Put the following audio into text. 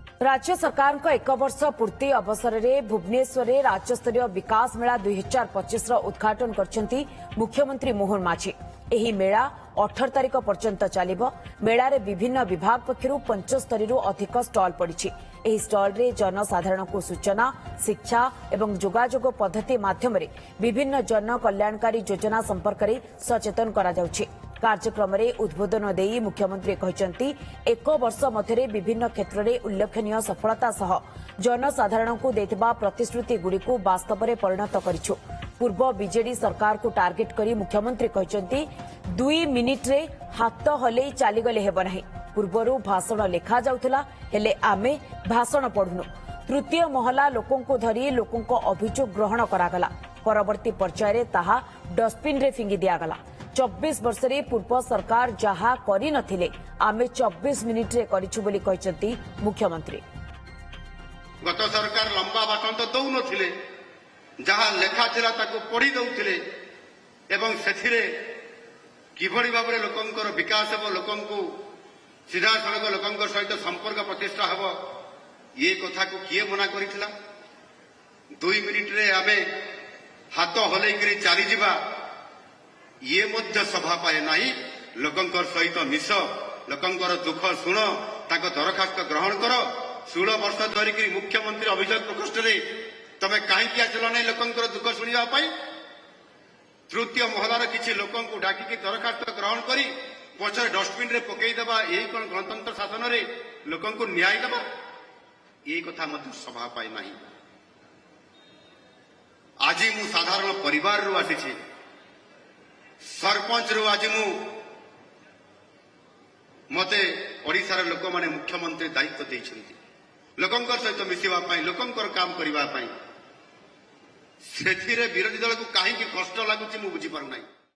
राज्य सरकार को 1 वर्ष पूर्ति अवसर में भुवनेश्वर में राज्यस्तरीय विकास मेला 2025 उद्घाटन करछंती मुख्यमंत्री मोहन माझी। एही मेला 18 तारिख पर्यंत चलिबो। मेला रे विभिन्न विभाग पक्षरु 75 रु अधिक स्टॉल पड़िछि। एही स्टॉल रे जनसाधारण को सूचना, शिक्षा एवं जोगाजोग पद्धति माध्यम रे विभिन्न जन कल्याणकारी योजना संपर्क में सचेतन करा जाउछि। कार्यक्रम में उद्बोधन देई मुख्यमंत्री कहते 1 वर्ष मध्य विभिन्न क्षेत्र में उल्लेखनीय सफलता सह जनसाधारण को देथिबा प्रतिश्रुति गुड़िक वास्तव में परिणत करिछु। पूर्व बीजेडी सरकार को टार्गेट करी मुख्यमंत्री कहते 2 मिनिट रे हाथ हलई चलीगले हेब नाही। पूर्वरु भाषण लेखा जाउथला हेले आमे भाषण पढ़ुनु। तृतीय महला लोकों को धरी लोकों को अभियोग ग्रहण करागला। परवर्ती पर्याय ताहा डस्टबिन रे फिंगी दियागला। 24 वर्ष रे पूर्व सरकार जहा करी नथिले आमे 24 मिनिट रे करिछु बोली कहचंती मुख्यमंत्री। गत सरकार लंबा भाषण तो दउ नथिले, जहा लेखा थिला ताको पढ़ी दउथिले एवं सेथिरे किभଳି भाबरे लोकंकर विकास हेब, लोकंकु सीधा सड़क लोकंकर सहित संपर्क प्रतिष्ठा हेब, ये कथा को किए मना करिथिला। 2 मिनिट रे आमे हाथ हलई करी चली जिबा ये मध्य सभा पाए नहीं। लोकंकर सहित मिश, लोकंकर दुख शुण, ताको दरखास्त ग्रहण कर। 16 वर्ष धरिक मुख्यमंत्री अभिषेक प्रकोष्ठ रे तमे कहीं आसिल नहीं लोकंकर दुख शुणा। तृतीय महलार किसी लोकों को डाकिकी दरखास्त ग्रहण करी पछरे डस्टबिन रे पकई देबा, यही कौन गणतंत्र शासन रे लोकों को न्याय देबा? ये कथा मध्य सभा पाए नहीं। आज मु साधारण परिवार रु आसी, सरपंच रु आज मते ओडिशार लोक माने मुख्यमंत्री दायित्व देइछन्ति लोकंकर सहित मिसिबा पई, लोकंकर काम करिबा पई। सेथिरे विरोधी दल को काहे कि कष्ट लागुची मु बुझी पारु नाही।